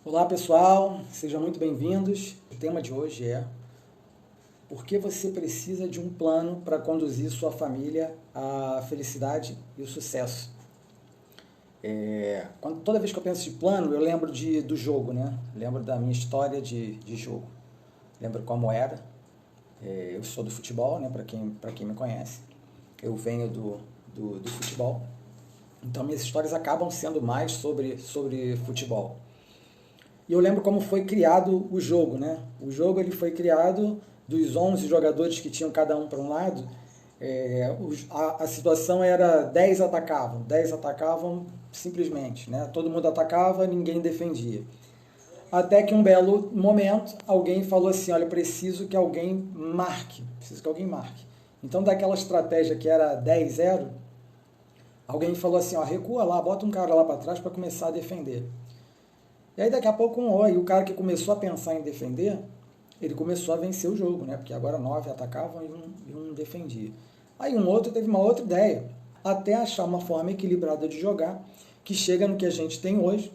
Olá pessoal, sejam muito bem-vindos. O tema de hoje é: por que você precisa de um plano para conduzir sua família à felicidade e o sucesso? Toda vez que eu penso de plano, eu lembro do jogo, né? Lembro da minha história de jogo. Lembro como era. Eu sou do futebol, né? Para quem me conhece. Eu venho do futebol. Então minhas histórias acabam sendo mais sobre futebol. E eu lembro como foi criado o jogo, né? O jogo ele foi criado dos 11 jogadores que tinham cada um para um lado. A situação era 10 atacavam simplesmente, né? Todo mundo atacava, ninguém defendia. Até que um belo momento, alguém falou assim, olha, preciso que alguém marque. Então daquela estratégia que era 10-0, alguém falou assim, ó, recua lá, bota um cara lá para trás para começar a defender. E aí daqui a pouco o cara que começou a pensar em defender, ele começou a vencer o jogo, né? Porque agora 9 atacavam e um defendia. Aí um outro teve uma outra ideia, até achar uma forma equilibrada de jogar, que chega no que a gente tem hoje,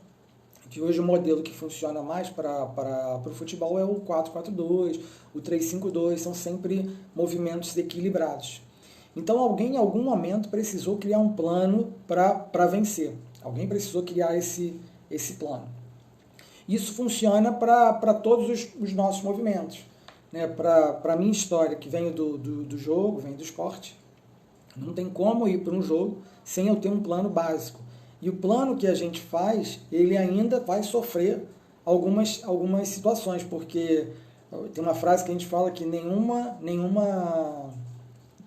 que hoje o modelo que funciona mais para o futebol é o 4-4-2, o 3-5-2, são sempre movimentos equilibrados. Então alguém em algum momento precisou criar um plano para vencer. Alguém precisou criar esse plano. Isso funciona para todos os nossos movimentos. Né? Para a minha história, que vem do jogo, vem do esporte, não tem como ir para um jogo sem eu ter um plano básico. E o plano que a gente faz, ele ainda vai sofrer algumas situações, porque tem uma frase que a gente fala que nenhuma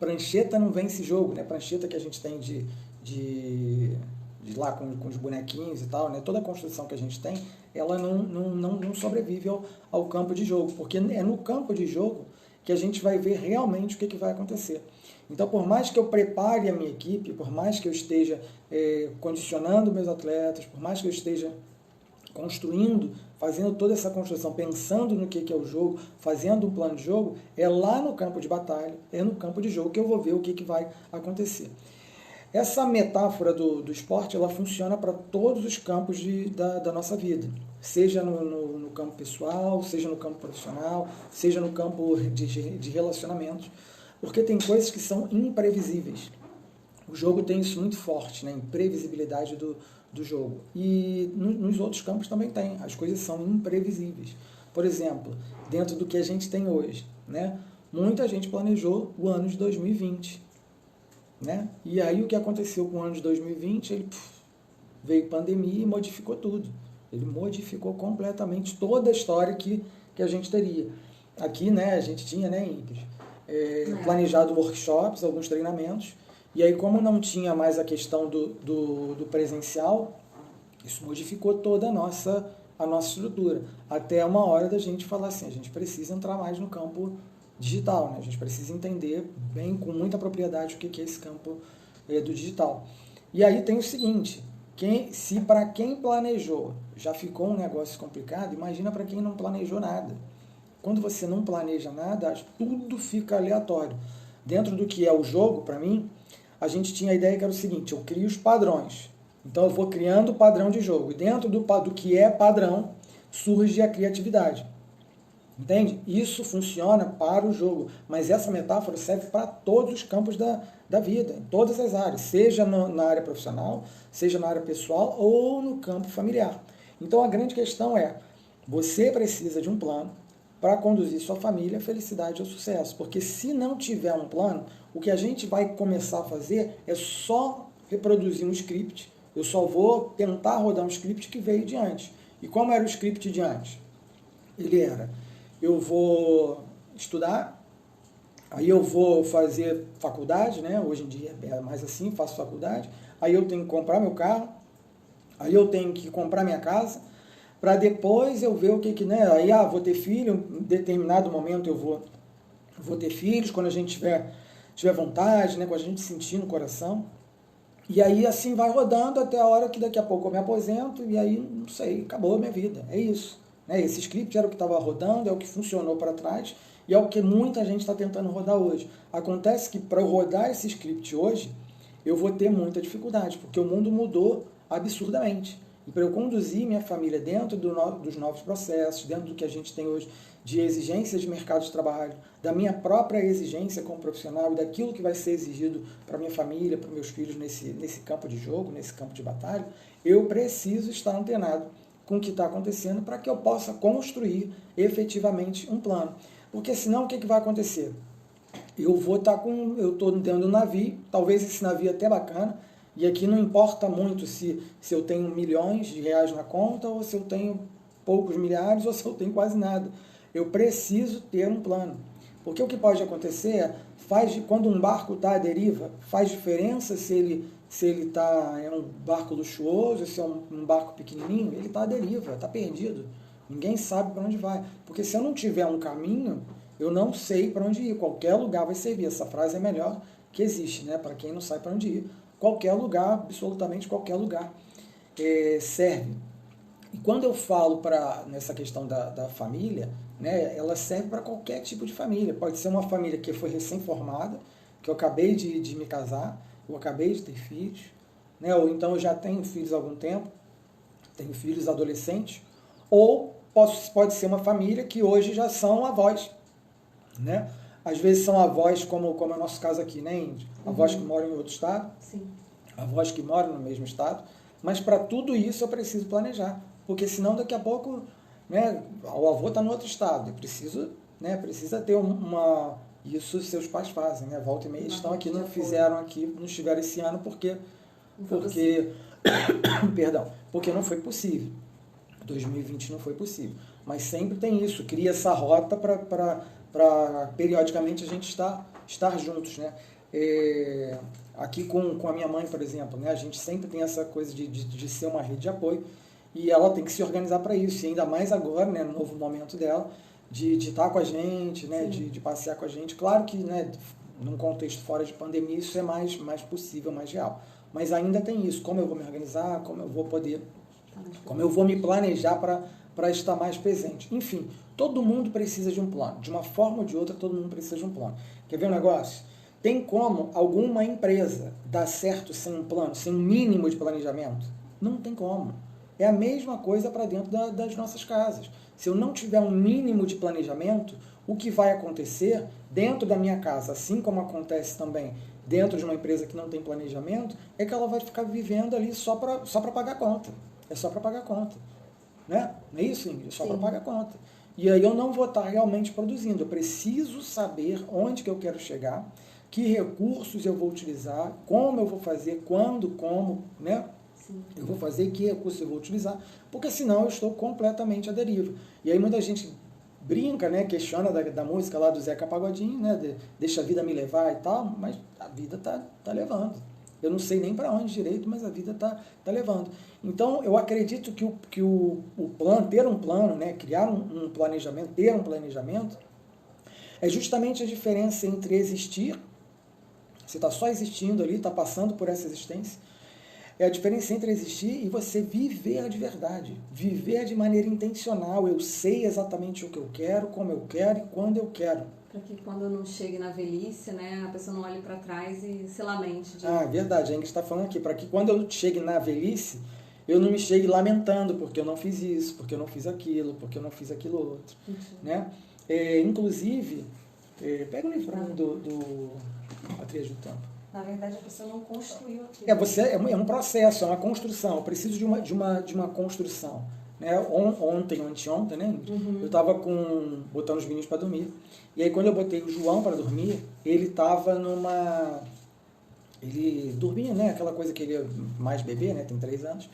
prancheta não vence jogo, né? Prancheta que a gente tem de lá com os bonequinhos e tal, né? Toda a construção que a gente tem, ela não sobrevive ao campo de jogo, porque é no campo de jogo que a gente vai ver realmente o que vai acontecer. Então, por mais que eu prepare a minha equipe, por mais que eu esteja condicionando meus atletas, por mais que eu esteja construindo, fazendo toda essa construção, pensando no que é o jogo, fazendo um plano de jogo, é lá no campo de batalha, é no campo de jogo que eu vou ver o que vai acontecer. Essa metáfora do esporte, ela funciona para todos os campos da nossa vida, seja no campo pessoal, seja no campo profissional, seja no campo de relacionamentos, porque tem coisas que são imprevisíveis. O jogo tem isso muito forte, né? Imprevisibilidade do jogo. E nos outros campos também tem, as coisas são imprevisíveis. Por exemplo, dentro do que a gente tem hoje, né? Muita gente planejou o ano de 2020. Né? E aí o que aconteceu com o ano de 2020, veio pandemia e modificou tudo. Ele modificou completamente toda a história que a gente teria. Aqui, né, a gente tinha, né, Ingrid, planejado workshops, alguns treinamentos, e aí como não tinha mais a questão do presencial, isso modificou toda a nossa estrutura. Até uma hora da gente falar assim, a gente precisa entrar mais no campo digital, né? A gente precisa entender bem, com muita propriedade, o que é esse campo do digital. E aí tem o seguinte, se para quem planejou já ficou um negócio complicado, imagina para quem não planejou nada. Quando você não planeja nada, tudo fica aleatório. Dentro do que é o jogo, para mim, a gente tinha a ideia que era o seguinte, eu crio os padrões. Então eu vou criando o padrão de jogo. E dentro do que é padrão, surge a criatividade. Entende? Isso funciona para o jogo, mas essa metáfora serve para todos os campos da vida, em todas as áreas, seja na área profissional, seja na área pessoal ou no campo familiar. Então a grande questão é, você precisa de um plano para conduzir sua família à felicidade e ao sucesso, porque se não tiver um plano, o que a gente vai começar a fazer é só reproduzir um script, eu só vou tentar rodar um script que veio de antes. E como era o script de antes? Ele era... eu vou estudar, aí eu vou fazer faculdade, né? Hoje em dia é mais assim, faço faculdade, aí eu tenho que comprar meu carro, aí eu tenho que comprar minha casa, para depois eu ver o que né? Aí, vou ter filho, em determinado momento eu vou ter filhos, quando a gente tiver vontade, né? Quando a gente sentir no coração, e aí assim vai rodando até a hora que daqui a pouco eu me aposento, e aí, não sei, acabou a minha vida, é isso. Esse script era o que estava rodando, é o que funcionou para trás e é o que muita gente está tentando rodar hoje. Acontece que para eu rodar esse script hoje, eu vou ter muita dificuldade, porque o mundo mudou absurdamente. e para eu conduzir minha família dentro dos novos processos, dentro do que a gente tem hoje de exigências de mercado de trabalho, da minha própria exigência como profissional e daquilo que vai ser exigido para minha família, para meus filhos nesse campo de jogo, nesse campo de batalha, eu preciso estar antenado com o que está acontecendo para que eu possa construir efetivamente um plano. Porque senão o que vai acontecer? Eu estou dentro do navio, talvez esse navio até bacana, e aqui não importa muito se eu tenho milhões de reais na conta, ou se eu tenho poucos milhares, ou se eu tenho quase nada. Eu preciso ter um plano. Porque o que pode acontecer é, quando um barco está à deriva, faz diferença se ele é um barco luxuoso, se é um barco pequenininho, ele está à deriva, está perdido. Ninguém sabe para onde vai. Porque se eu não tiver um caminho, eu não sei para onde ir. Qualquer lugar vai servir. Essa frase é a melhor que existe, né? Para quem não sabe para onde ir. Qualquer lugar, absolutamente qualquer lugar, serve. E quando eu falo nessa questão da família, né, ela serve para qualquer tipo de família. Pode ser uma família que foi recém-formada, que eu acabei de me casar, eu acabei de ter filhos, né, ou então eu já tenho filhos há algum tempo, tenho filhos adolescentes, ou pode ser uma família que hoje já são avós, né? Às vezes são avós, como é o nosso caso aqui, né, Índia? Avós que moram em outro estado, Sim. Avós que moram no mesmo estado, mas para tudo isso eu preciso planejar, porque senão daqui a pouco, né, o avô está no outro estado, eu preciso, né, precisa ter isso seus pais fazem, né, volta e meia estão aqui, não fizeram aqui, não estiveram esse ano porque perdão, porque não foi possível, 2020 não foi possível, mas sempre tem isso, cria essa rota para periodicamente a gente estar juntos, né? Aqui com a minha mãe, por exemplo, né? A gente sempre tem essa coisa de ser uma rede de apoio e ela tem que se organizar para isso, e ainda mais agora, né, no novo momento dela, de estar com a gente, né, de passear com a gente. Claro que, né, num contexto fora de pandemia isso é mais possível, mais real, mas ainda tem isso, como eu vou me organizar, como eu vou me planejar para estar mais presente. Enfim, todo mundo precisa de um plano. De uma forma ou de outra, todo mundo precisa de um plano. Quer ver um negócio? Tem como alguma empresa dar certo sem um plano, sem um mínimo de planejamento? Não tem como. É a mesma coisa para dentro das nossas casas. Se eu não tiver um mínimo de planejamento, o que vai acontecer dentro da minha casa, assim como acontece também dentro de uma empresa que não tem planejamento, é que ela vai ficar vivendo ali só para pagar conta. É só para pagar conta. Né? Não é isso, Ingrid? É só para pagar conta. E aí eu não vou estar realmente produzindo. Eu preciso saber onde que eu quero chegar, que recursos eu vou utilizar, como eu vou fazer, quando, como, né? Sim. Eu vou fazer, que recursos eu vou utilizar, porque senão eu estou completamente à deriva. E aí muita gente brinca, né? Questiona da música lá do Zeca Pagodinho, né? Deixa a vida me levar e tal, mas a vida tá levando. Eu não sei nem para onde direito, mas a vida tá levando. Então, eu acredito que o plano, ter um plano, né, criar um planejamento, ter um planejamento, é justamente a diferença entre existir, você está só existindo ali, está passando por essa existência, é a diferença entre existir e você viver de verdade, viver de maneira intencional. Eu sei exatamente o que eu quero, como eu quero e quando eu quero. Para que quando não chegue na velhice, né, a pessoa não olhe para trás e se lamente. Verdade, a Ingrid está falando aqui, para que quando eu chegue na velhice, eu não me chegue lamentando porque eu não fiz isso, porque eu não fiz aquilo, porque eu não fiz aquilo outro. Né? Inclusive, pega o livro do A Tríade do Tempo. Na verdade, a pessoa não construiu aquilo. É um processo, é uma construção. Eu preciso de uma construção. Né? Ontem, anteontem, né? Eu estava botando os meninos para dormir. E aí, quando eu botei o João para dormir, ele estava ele dormia, né? Aquela coisa que ele é mais bebê, né? Tem 3 anos.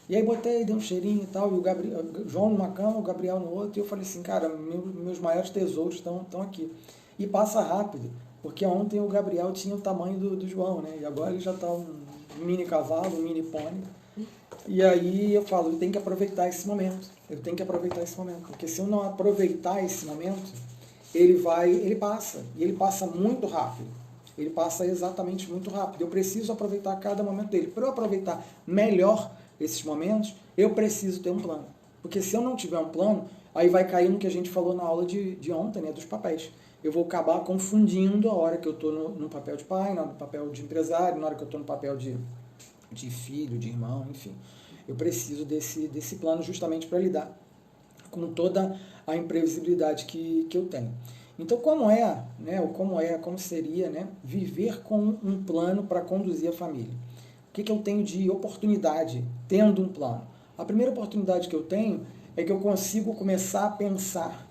E aí botei, dei um cheirinho e tal, e o João numa cama, o Gabriel no outro, e eu falei assim, cara, meus maiores tesouros estão aqui. E passa rápido, porque ontem o Gabriel tinha o tamanho do João, né? E agora ele já está um mini cavalo, um mini pônei. E aí eu falo, eu tenho que aproveitar esse momento. Porque se eu não aproveitar esse momento, ele passa. E ele passa muito rápido. Ele passa exatamente muito rápido. Eu preciso aproveitar cada momento dele. Para eu aproveitar melhor esses momentos, eu preciso ter um plano. Porque se eu não tiver um plano, aí vai cair no que a gente falou na aula de ontem, né, dos papéis. Eu vou acabar confundindo a hora que eu estou no papel de pai, no papel de empresário, na hora que eu estou no papel de filho, de irmão, enfim. eu preciso desse plano justamente para lidar com toda a imprevisibilidade que eu tenho. Então, como seria, né, viver com um plano para conduzir a família? O que eu tenho de oportunidade tendo um plano? A primeira oportunidade que eu tenho é que eu consigo começar a pensar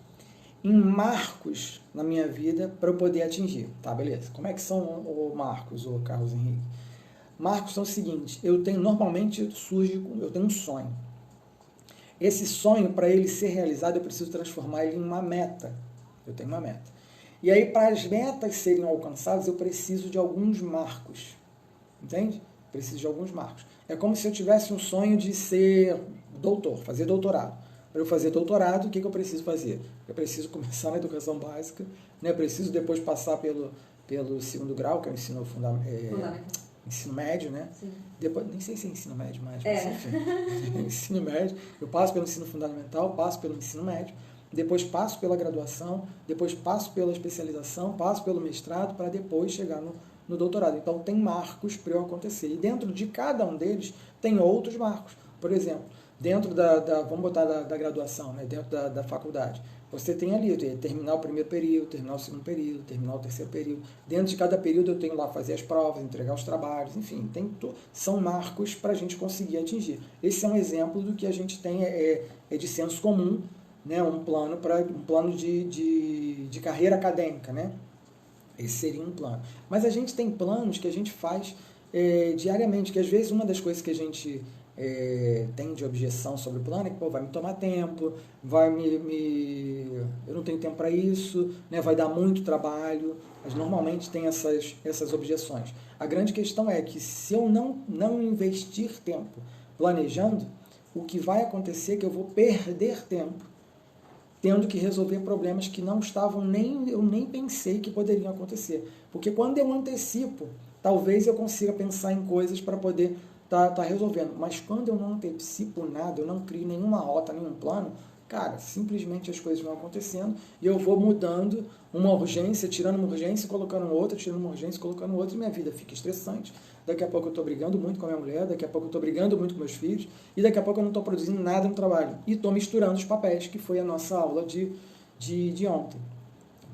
em marcos na minha vida para eu poder atingir. Tá, beleza. Como é que são os marcos, o Carlos Henrique? Marcos são o seguinte, eu tenho um sonho. Esse sonho, para ele ser realizado, eu preciso transformar ele em uma meta. Eu tenho uma meta. E aí, para as metas serem alcançadas, eu preciso de alguns marcos. Entende? Preciso de alguns marcos. É como se eu tivesse um sonho de ser doutor, fazer doutorado. Para eu fazer doutorado, o que eu preciso fazer? Eu preciso começar na educação básica, né? Preciso depois passar pelo segundo grau, que é o ensino ensino médio, né? Sim. Depois, nem sei se é ensino médio mais, mas enfim. Ensino médio. Eu passo pelo ensino fundamental, passo pelo ensino médio, depois passo pela graduação, depois passo pela especialização, passo pelo mestrado, para depois chegar no doutorado. Então, tem marcos para eu acontecer. E dentro de cada um deles, tem outros marcos. Por exemplo, dentro vamos botar da graduação, né? Dentro da faculdade, você tem ali, terminar o primeiro período, terminar o segundo período, terminar o terceiro período. Dentro de cada período eu tenho lá fazer as provas, entregar os trabalhos, enfim, são marcos para a gente conseguir atingir. Esse é um exemplo do que a gente tem, é de senso comum, né? Um plano de carreira acadêmica, né? Esse seria um plano. Mas a gente tem planos que a gente faz diariamente, que às vezes uma das coisas que a gente tem de objeção sobre o plano é que vai me tomar tempo, eu não tenho tempo para isso, né, vai dar muito trabalho, mas normalmente tem essas objeções. A grande questão é que se eu não investir tempo planejando, o que vai acontecer é que eu vou perder tempo tendo que resolver problemas que não estavam eu nem pensei que poderiam acontecer. Porque quando eu antecipo, talvez eu consiga pensar em coisas para poder tá resolvendo. Mas quando eu não antecipo nada, eu não crio nenhuma rota, nenhum plano, cara, simplesmente as coisas vão acontecendo e eu vou mudando uma urgência, tirando uma urgência e colocando outra, tirando uma urgência e colocando outra, e minha vida fica estressante. Daqui a pouco eu estou brigando muito com a minha mulher, daqui a pouco eu estou brigando muito com meus filhos, e daqui a pouco eu não estou produzindo nada no trabalho. E estou misturando os papéis, que foi a nossa aula de ontem.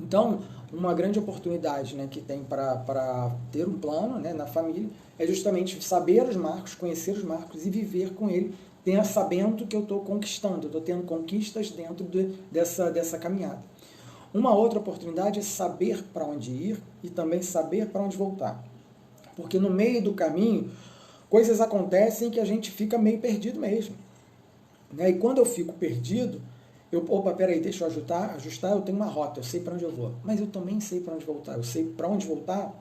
Então, uma grande oportunidade, né, que tem para ter um plano, né, na família é justamente saber os marcos, conhecer os marcos e viver com ele, sabendo que eu estou conquistando, eu estou tendo conquistas dentro dessa caminhada. Uma outra oportunidade é saber para onde ir e também saber para onde voltar. Porque no meio do caminho, coisas acontecem que a gente fica meio perdido mesmo. Né? E quando eu fico perdido, peraí, deixa eu ajustar, eu tenho uma rota, eu sei para onde eu vou. Mas eu também sei para onde voltar. Eu sei para onde voltar,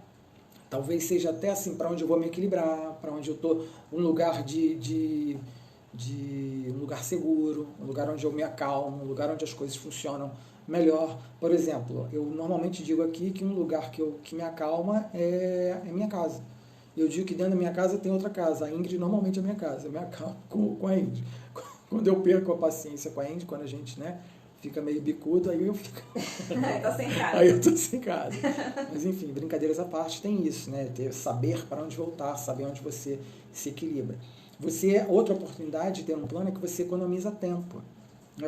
talvez seja até assim, para onde eu vou me equilibrar, para onde eu estou, um lugar um lugar seguro, um lugar onde eu me acalmo, um lugar onde as coisas funcionam melhor. Por exemplo, eu normalmente digo aqui que um lugar que me acalma é minha casa. Eu digo que dentro da minha casa tem outra casa. A Ingrid normalmente é a minha casa. Eu me acalmo com a Ingrid. Quando eu perco a paciência com a Ingrid, quando a gente, né, fica meio bicudo, aí eu fico... Tá sem casa. Aí eu tô sem casa. Mas enfim, brincadeiras à parte, tem isso, né? Saber para onde voltar, saber onde você se equilibra. Outra oportunidade de ter um plano é que você economiza tempo.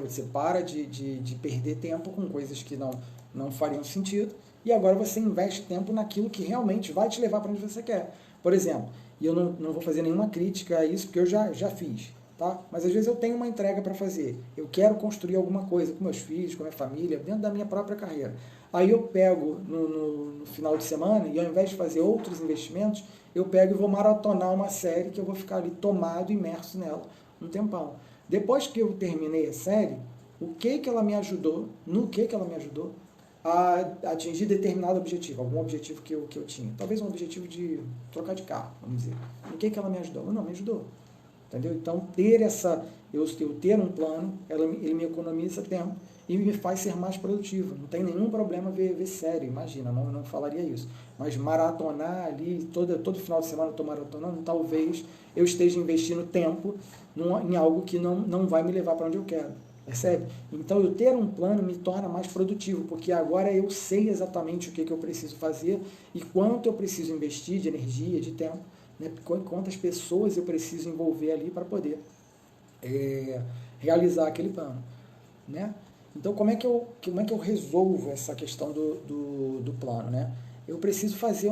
Você para de perder tempo com coisas que não fariam sentido, e agora você investe tempo naquilo que realmente vai te levar para onde você quer. Por exemplo, e eu não vou fazer nenhuma crítica a isso, porque eu já fiz, tá? Mas às vezes eu tenho uma entrega para fazer, eu quero construir alguma coisa com meus filhos, com a minha família, dentro da minha própria carreira. Aí eu pego no final de semana, e ao invés de fazer outros investimentos, eu pego e vou maratonar uma série que eu vou ficar ali tomado, imerso nela um tempão. Depois que eu terminei a série, no que ela me ajudou a atingir determinado objetivo, algum objetivo que eu tinha. Talvez um objetivo de trocar de carro, vamos dizer. No que ela me ajudou? Não, me ajudou. Entendeu? Então, eu ter um plano, ele me economiza tempo e me faz ser mais produtivo. Não tem nenhum problema ver série, imagina, não falaria isso. Mas maratonar ali, todo final de semana eu estou maratonando, talvez eu esteja investindo tempo em algo que não vai me levar para onde eu quero. Percebe? Então, eu ter um plano me torna mais produtivo, porque agora eu sei exatamente o que eu preciso fazer e quanto eu preciso investir de energia, de tempo, né? Quantas pessoas eu preciso envolver ali para poder realizar aquele plano, né? Então, como é que eu resolvo essa questão do plano, né? Eu preciso fazer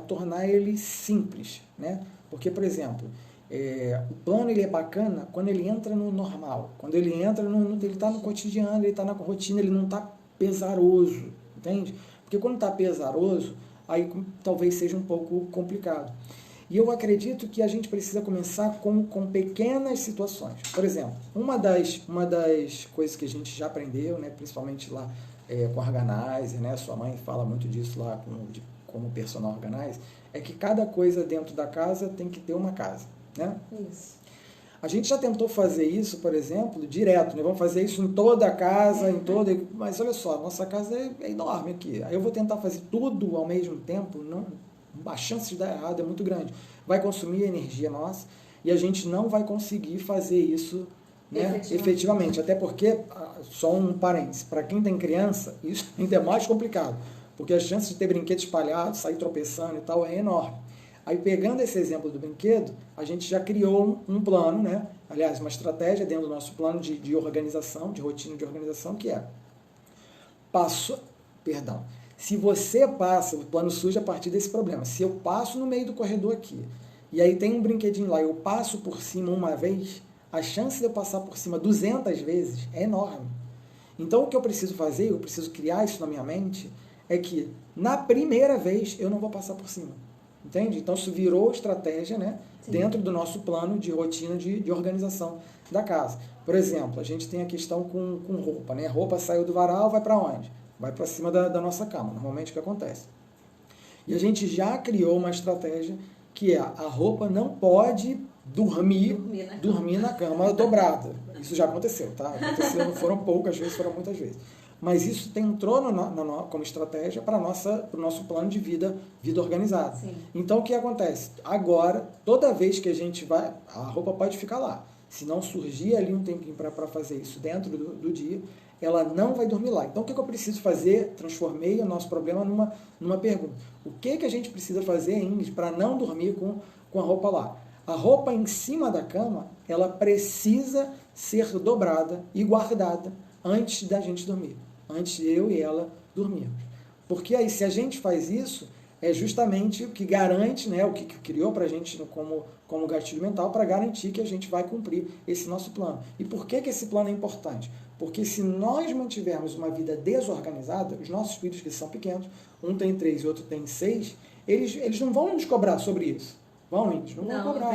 tornar ele simples, né? Porque, por exemplo, o plano ele é bacana quando ele entra no normal, quando ele entra ele está no cotidiano, ele está na rotina, ele não está pesaroso, entende? Porque quando está pesaroso, aí talvez seja um pouco complicado. E eu acredito que a gente precisa começar com pequenas situações. Por exemplo, uma das coisas que a gente já aprendeu, né, principalmente lá com a Organizer, né, sua mãe fala muito disso lá como personal organizer, é que cada coisa dentro da casa tem que ter uma casa, né? Isso. A gente já tentou fazer isso, por exemplo, direto, né? Vamos fazer isso em toda a casa, mas olha só, nossa casa é enorme aqui. Aí eu vou tentar fazer tudo ao mesmo tempo, a chance de dar errado é muito grande. Vai consumir energia nossa e a gente não vai conseguir fazer isso, né, efetivamente. Até porque, só um parênteses, para quem tem criança, isso ainda é mais complicado, porque a chance de ter brinquedo espalhado, sair tropeçando e tal, é enorme. Aí, pegando esse exemplo do brinquedo, a gente já criou um plano, né? Aliás, uma estratégia dentro do nosso plano de organização, de rotina de organização, que é se você passa, o plano surge a partir desse problema. Se eu passo no meio do corredor aqui, e aí tem um brinquedinho lá, eu passo por cima uma vez, a chance de eu passar por cima 200 vezes é enorme. Então, o que eu preciso fazer, eu preciso criar isso na minha mente, é que na primeira vez eu não vou passar por cima. Entende? Então, isso virou estratégia, né, dentro do nosso plano de rotina de organização da casa. Por exemplo, a gente tem a questão com roupa, né? Roupa saiu do varal, vai para onde? Vai para cima da nossa cama, normalmente o que acontece. E a gente já criou uma estratégia que é a roupa não pode dormir na cama dobrada. Isso já aconteceu, tá? Aconteceu, não foram poucas vezes, foram muitas vezes. Mas isso entrou como estratégia para o nosso plano de vida organizada. Sim. Então, o que acontece? Agora, toda vez que a gente vai, a roupa pode ficar lá. Se não surgir ali um tempinho para fazer isso dentro do dia, ela não vai dormir lá. Então, o que eu preciso fazer? Transformei o nosso problema numa pergunta. O que a gente precisa fazer, Ingrid, para não dormir com a roupa lá? A roupa em cima da cama, ela precisa ser dobrada e guardada antes da gente dormir. Antes de eu e ela dormirmos. Porque aí, se a gente faz isso, é justamente o que garante, né, o que criou para a gente como gatilho mental, para garantir que a gente vai cumprir esse nosso plano. E por que esse plano é importante? Porque se nós mantivermos uma vida desorganizada, os nossos filhos que são pequenos, um tem 3 e outro tem 6, eles não vão nos cobrar sobre isso. Eles não vão cobrar.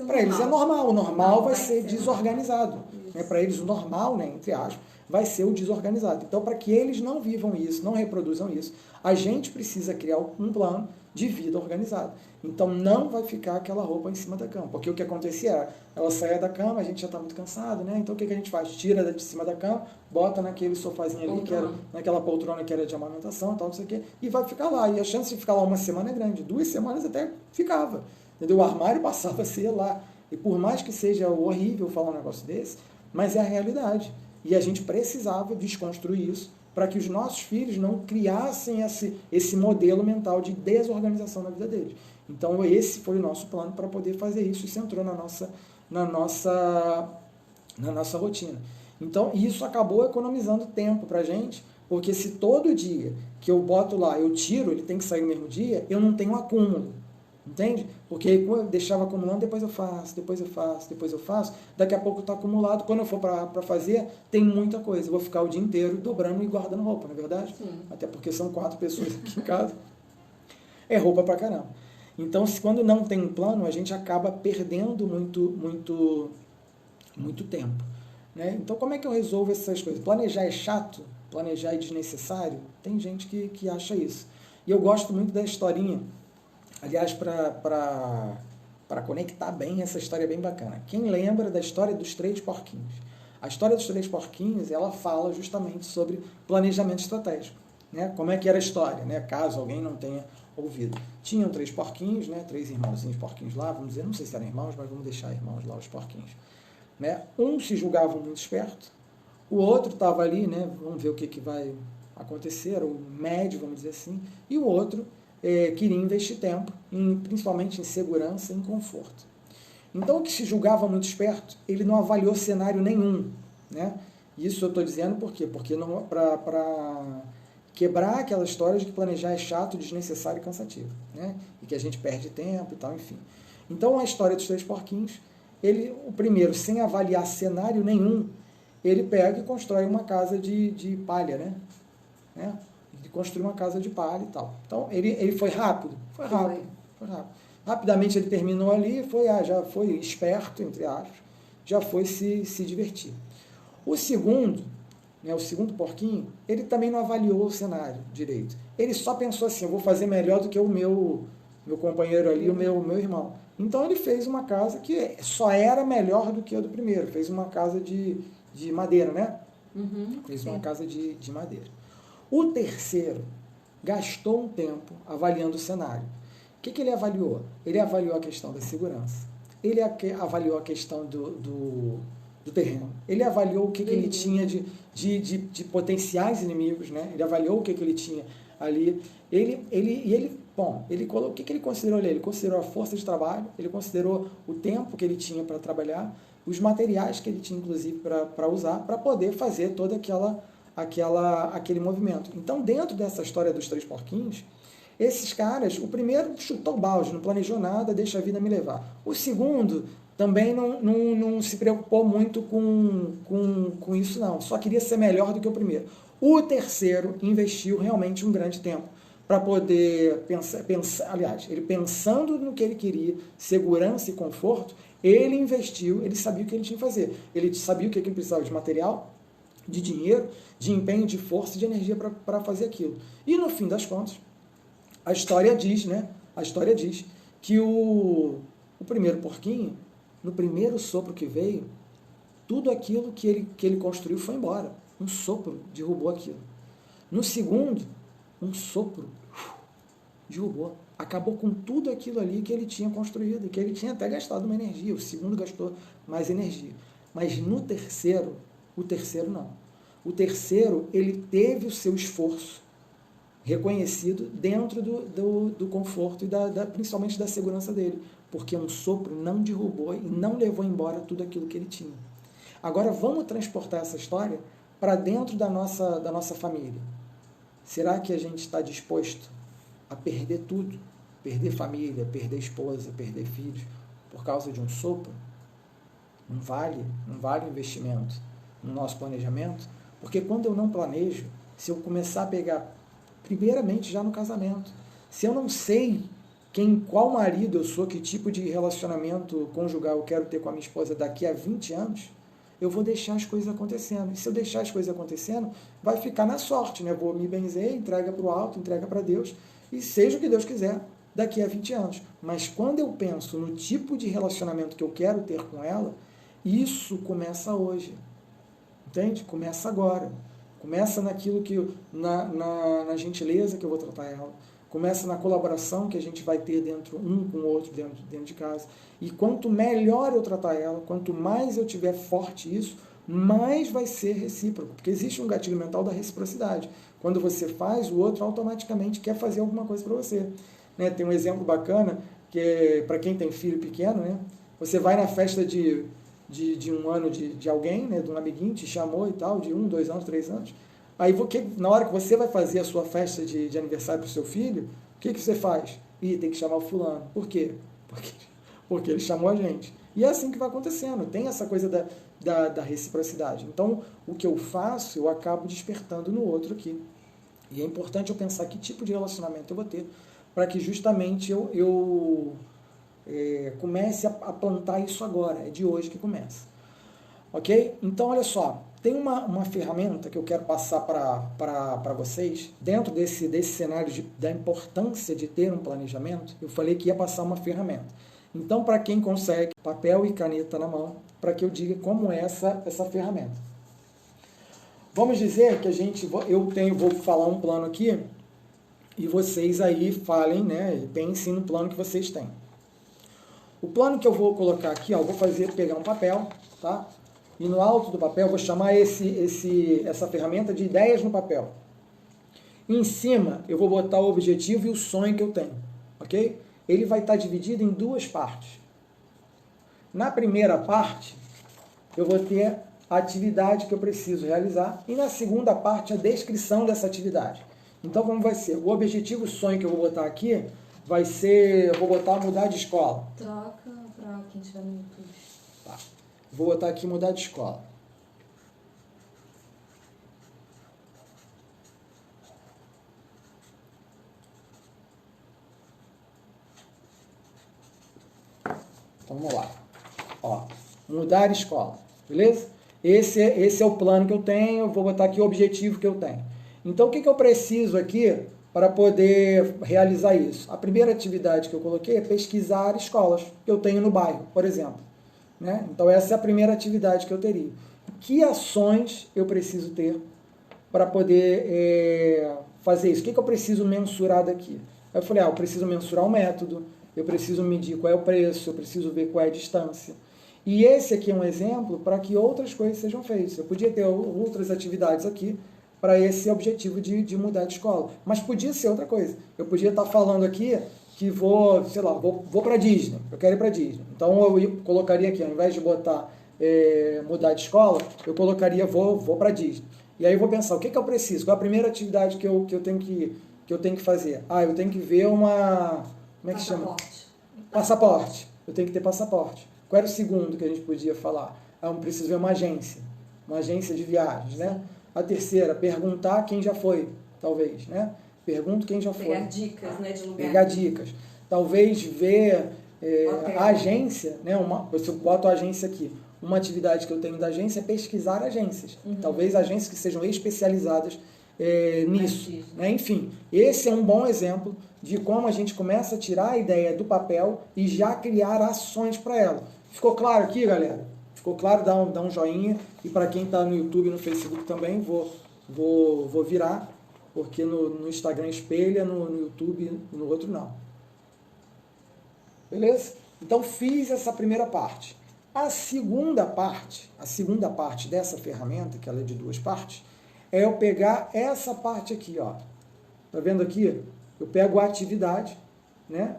Para eles é normal. O normal vai ser desorganizado. Né? Para eles o normal, né, entre aspas, vai ser o desorganizado. Então, para que eles não vivam isso, não reproduzam isso, a gente precisa criar um plano de vida organizado. Então, não vai ficar aquela roupa em cima da cama. Porque o que acontecia era, ela saía da cama, a gente já está muito cansado, né? Então, o que a gente faz? Tira de cima da cama, bota naquele sofazinho ali, que era, naquela poltrona que era de amamentação, tal, não sei o quê, e vai ficar lá. E a chance de ficar lá uma semana é grande. 2 semanas até ficava. Entendeu? O armário passava a ser lá. E por mais que seja horrível falar um negócio desse, mas é a realidade. E a gente precisava desconstruir isso para que os nossos filhos não criassem esse modelo mental de desorganização na vida deles. Então, esse foi o nosso plano para poder fazer isso. Isso entrou na nossa rotina. Então, isso acabou economizando tempo para a gente, porque se todo dia que eu boto lá, eu tiro, ele tem que sair no mesmo dia, eu não tenho acúmulo. Entende? Porque aí, eu deixava acumulando, depois eu faço, daqui a pouco está acumulado, quando eu for para fazer, tem muita coisa, eu vou ficar o dia inteiro dobrando e guardando roupa, não é verdade? Sim. Até porque são 4 pessoas aqui em casa, é roupa pra caramba. Então, quando não tem um plano, a gente acaba perdendo muito tempo. Né? Então, como é que eu resolvo essas coisas? Planejar é chato? Planejar é desnecessário? Tem gente que acha isso. E eu gosto muito da historinha. Aliás, para conectar bem, essa história é bem bacana. Quem lembra da história dos 3 porquinhos? A história dos 3 porquinhos, ela fala justamente sobre planejamento estratégico. Né? Como é que era a história, né? Caso alguém não tenha ouvido. Tinham 3 porquinhos, né? 3 irmãozinhos porquinhos lá, vamos dizer, não sei se eram irmãos, mas vamos deixar irmãos lá, os porquinhos. Né? Um se julgava muito esperto, o outro estava ali, né? Vamos ver o que vai acontecer, era o médio, vamos dizer assim, e o outro queria investir tempo, principalmente em segurança e em conforto. Então, o que se julgava muito esperto, ele não avaliou cenário nenhum, né? Isso eu estou dizendo por quê? Porque para quebrar aquela história de que planejar é chato, desnecessário e cansativo, né? E que a gente perde tempo e tal, enfim. Então, a história dos três porquinhos, o primeiro, sem avaliar cenário nenhum, ele pega e constrói uma casa de palha, né? Ele construiu uma casa de palha e tal. Então, ele foi rápido? Foi rápido. Rapidamente ele terminou ali, já foi esperto, entre aspas, já foi se divertir. O segundo, né, o segundo porquinho, ele também não avaliou o cenário direito. Ele só pensou assim, eu vou fazer melhor do que o meu companheiro ali, o meu irmão. Então ele fez uma casa que só era melhor do que a do primeiro. Fez uma casa de madeira, né? Fez uma casa de madeira. O terceiro gastou um tempo avaliando o cenário. O que ele avaliou? Ele avaliou a questão da segurança. Ele avaliou a questão do terreno. Ele avaliou o que ele tinha de potenciais inimigos, né? Ele avaliou o que ele tinha ali. O que ele considerou ali? Ele considerou a força de trabalho, ele considerou o tempo que ele tinha para trabalhar, os materiais que ele tinha, inclusive, para usar, para poder fazer todo aquele movimento. Então, dentro dessa história dos três porquinhos, esses caras, o primeiro chutou o balde, não planejou nada, deixa a vida me levar. O segundo também não se preocupou muito com isso, não. Só queria ser melhor do que o primeiro. O terceiro investiu realmente um grande tempo para poder pensar, aliás, ele pensando no que ele queria, segurança e conforto, ele investiu, ele sabia o que ele tinha que fazer. Ele sabia o que ele precisava de material, de dinheiro, de empenho, de força e de energia para fazer aquilo. E no fim das contas, a história diz, né? A história diz que o primeiro porquinho, no primeiro sopro que veio, tudo aquilo que ele construiu foi embora. Um sopro derrubou aquilo. No segundo, um sopro derrubou. Acabou com tudo aquilo ali que ele tinha construído, que ele tinha até gastado uma energia. O segundo gastou mais energia. Mas no terceiro, o terceiro não. O terceiro, ele teve o seu esforço reconhecido dentro do conforto e principalmente da segurança dele, porque um sopro não derrubou e não levou embora tudo aquilo que ele tinha. Agora vamos transportar essa história para dentro da nossa família. Será que a gente está disposto a perder tudo? Perder família, perder esposa, perder filhos, por causa de um sopro? Não vale o investimento no nosso planejamento? Porque quando eu não planejo, se eu começar a pegar primeiramente já no casamento. Se eu não sei qual marido eu sou, que tipo de relacionamento conjugal eu quero ter com a minha esposa daqui a 20 anos, eu vou deixar as coisas acontecendo. E se eu deixar as coisas acontecendo, vai ficar na sorte, né? Vou me benzer, entrega para o alto, entrega para Deus, e seja o que Deus quiser daqui a 20 anos. Mas quando eu penso no tipo de relacionamento que eu quero ter com ela, isso começa hoje. Entende? Começa agora. Começa naquilo na gentileza que eu vou tratar ela. Começa na colaboração que a gente vai ter um com o outro dentro de casa. E quanto melhor eu tratar ela, quanto mais eu tiver forte isso, mais vai ser recíproco. Porque existe um gatilho mental da reciprocidade. Quando você faz, o outro automaticamente quer fazer alguma coisa para você. Né? Tem um exemplo bacana, que para quem tem filho pequeno, né? Você vai na festa de um ano de alguém, né, de um amiguinho, te chamou e tal, de 1, 2 anos, 3 anos. Aí, na hora que você vai fazer a sua festa de aniversário para o seu filho, o que você faz? Tem que chamar o fulano. Por quê? Porque ele chamou a gente. E é assim que vai acontecendo. Tem essa coisa da reciprocidade. Então, o que eu faço, eu acabo despertando no outro aqui. E é importante eu pensar que tipo de relacionamento eu vou ter, para que justamente eu comece a plantar isso agora. É de hoje que começa. Ok? Então, olha só. Tem uma ferramenta que eu quero passar para vocês, dentro desse cenário da importância de ter um planejamento. Eu falei que ia passar uma ferramenta. Então, para quem consegue papel e caneta na mão, para que eu diga como é essa ferramenta. Vamos dizer que vou falar um plano aqui, e vocês aí falem, né, pensem no plano que vocês têm. O plano que eu vou colocar aqui, eu vou pegar um papel, tá? E no alto do papel, eu vou chamar essa ferramenta de ideias no papel. Em cima, eu vou botar o objetivo e o sonho que eu tenho, ok? Ele vai estar dividido em duas partes. Na primeira parte, eu vou ter a atividade que eu preciso realizar e na segunda parte a descrição dessa atividade. Então, como vai ser? O objetivo sonho que eu vou botar aqui vai ser, eu vou botar mudar de escola. Troca para quem estiver no YouTube. Tá. Vou botar aqui mudar de escola. Então, vamos lá. Ó, mudar de escola, beleza? Esse é o plano que eu tenho, eu vou botar aqui o objetivo que eu tenho. Então, o que eu preciso aqui para poder realizar isso? A primeira atividade que eu coloquei é pesquisar escolas que eu tenho no bairro, por exemplo. Né? Então, essa é a primeira atividade que eu teria. Que ações eu preciso ter para poder fazer isso? O que eu preciso mensurar daqui? Aí eu falei, eu preciso mensurar o método, eu preciso medir qual é o preço, eu preciso ver qual é a distância. E esse aqui é um exemplo para que outras coisas sejam feitas. Eu podia ter outras atividades aqui para esse objetivo de mudar de escola. Mas podia ser outra coisa. Eu podia estar falando aqui que vou para Disney. Eu quero ir para Disney. Então eu colocaria aqui, ao invés de botar mudar de escola, eu colocaria vou para Disney. E aí eu vou pensar, o que eu preciso? Qual é a primeira atividade que eu tenho que fazer? Eu tenho que ver uma... Como é que chama? Passaporte. Eu tenho que ter passaporte. Qual era o segundo que a gente podia falar? Eu preciso ver uma agência de viagens, né? A terceira, perguntar quem já foi, talvez, né? Pergunto quem já foi. Pegar dicas, né, de lugar. Pegar dicas. Talvez ver a agência, né? Se eu boto a agência aqui, uma atividade que eu tenho da agência é pesquisar agências. Talvez agências que sejam especializadas nisso. Né? Enfim, esse é um bom exemplo de como a gente começa a tirar a ideia do papel e já criar ações para ela. Ficou claro aqui, galera? Ficou claro? Dá um joinha. E para quem está no YouTube e no Facebook também, vou virar, porque no Instagram espelha, no YouTube no outro não. Beleza? Então fiz essa primeira parte. A segunda parte dessa ferramenta, que ela é de duas partes, é eu pegar essa parte aqui, ó. Tá vendo aqui? Eu pego a atividade, né?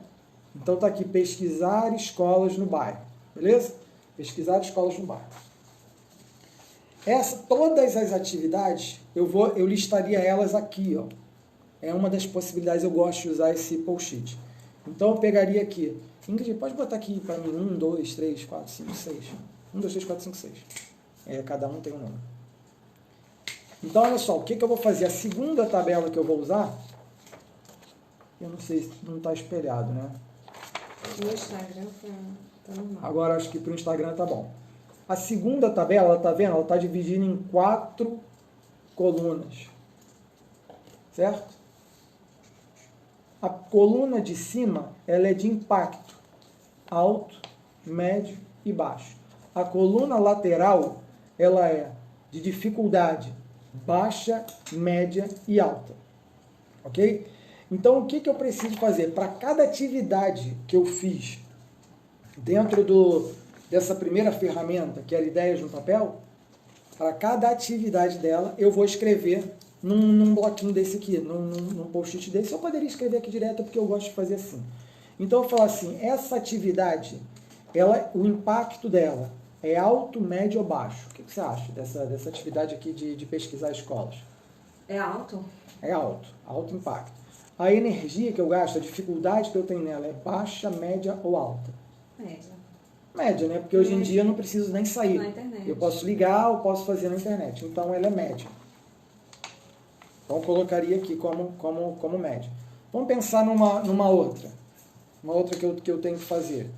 Então tá aqui, pesquisar escolas no bairro, beleza? Pesquisar escolas no bairro. Todas as atividades, eu listaria elas aqui, ó. É uma das possibilidades, eu gosto de usar esse post-it. Então eu pegaria aqui, Ingrid, pode botar aqui para mim 1, 2, 3, 4, 5, 6. 1, 2, 3, 4, 5, 6. Cada um tem um número. Então, olha só, o que eu vou fazer? A segunda tabela que eu vou usar, eu não sei se não está espelhado, né? No Instagram tá normal. Agora, acho que para o Instagram tá bom. A segunda tabela, tá vendo? Ela está dividida em 4 colunas. Certo? A coluna de cima, ela é de impacto. Alto, médio e baixo. A coluna lateral, ela é de dificuldade. Baixa, média e alta. Ok? Então, o que eu preciso fazer? Para cada atividade que eu fiz dentro dessa primeira ferramenta, que era ideias no papel, para cada atividade dela, eu vou escrever num bloquinho desse aqui, num post-it desse. Eu poderia escrever aqui direto, porque eu gosto de fazer assim. Então, eu falo assim, essa atividade, o impacto dela é alto, médio ou baixo? O que você acha dessa atividade aqui de pesquisar escolas? É alto? É alto impacto. A energia que eu gasto, a dificuldade que eu tenho nela é baixa, média ou alta? Média. Média, né? Porque hoje em dia eu não preciso nem sair. Na internet. Eu posso ligar ou posso fazer na internet. Então ela é média. Então eu colocaria aqui como média. Vamos pensar numa outra. Uma outra que eu tenho que fazer.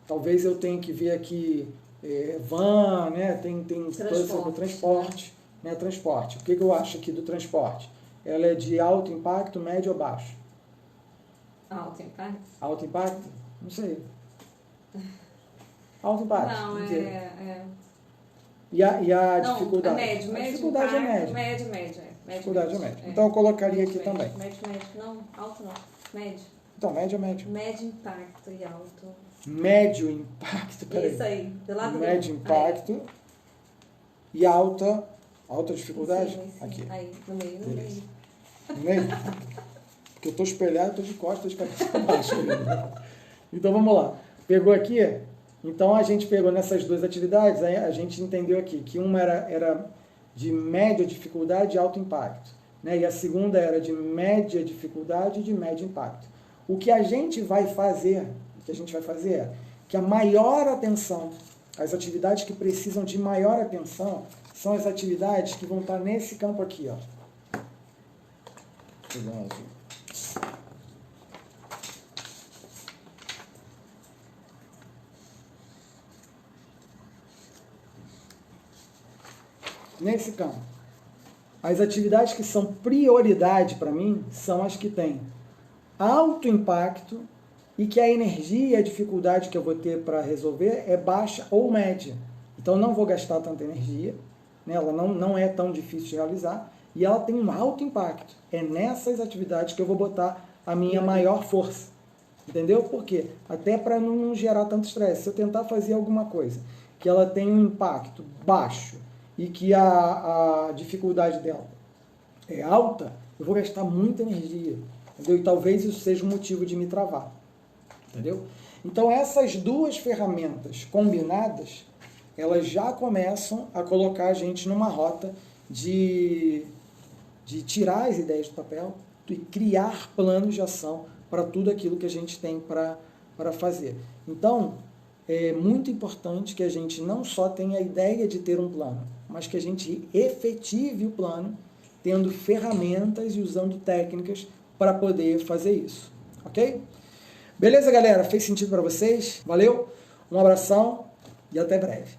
Talvez eu tenha que ver aqui van, né? Tem todo transporte. Né? Transporte. O que eu acho aqui do transporte? Ela é de alto impacto, médio ou baixo? Alto impacto? Alto impacto? Não sei. Alto impacto. Não, E a não, dificuldade? É médio, a dificuldade impacto, é média. Médio. Dificuldade é média. Então eu colocaria aqui também. Médio. Não, alto não. Médio. Então, médio é médio. Médio impacto e alto. Médio impacto, peraí. Isso aí, do lado médio impacto e alta dificuldade? Sim. Aqui. Aí, no meio. No meio? Porque eu estou espelhado, estou de costas, de cabeça para baixo. Então vamos lá. Pegou aqui Então a gente pegou nessas duas atividades, a gente entendeu aqui que uma era de média dificuldade e alto impacto, né? E a segunda era de média dificuldade e de médio impacto. O que a gente vai fazer é que a maior atenção, as atividades que precisam de maior atenção, são as atividades que vão estar nesse campo aqui, ó. Nesse campo. As atividades que são prioridade para mim são as que têm alto impacto e que a energia e a dificuldade que eu vou ter para resolver é baixa ou média. Então, eu não vou gastar tanta energia, né? Ela não é tão difícil de realizar e ela tem um alto impacto. É nessas atividades que eu vou botar a minha maior força. Entendeu? Por quê? Até para não gerar tanto estresse. Se eu tentar fazer alguma coisa que ela tem um impacto baixo e que a dificuldade dela é alta, eu vou gastar muita energia. Entendeu? E talvez isso seja um motivo de me travar. Entendeu? Então, essas duas ferramentas combinadas, elas já começam a colocar a gente numa rota de tirar as ideias do papel e criar planos de ação para tudo aquilo que a gente tem para fazer. Então, é muito importante que a gente não só tenha a ideia de ter um plano, mas que a gente efetive o plano, tendo ferramentas e usando técnicas para poder fazer isso. Ok? Beleza, galera? Fez sentido para vocês? Valeu? Um abração e até breve.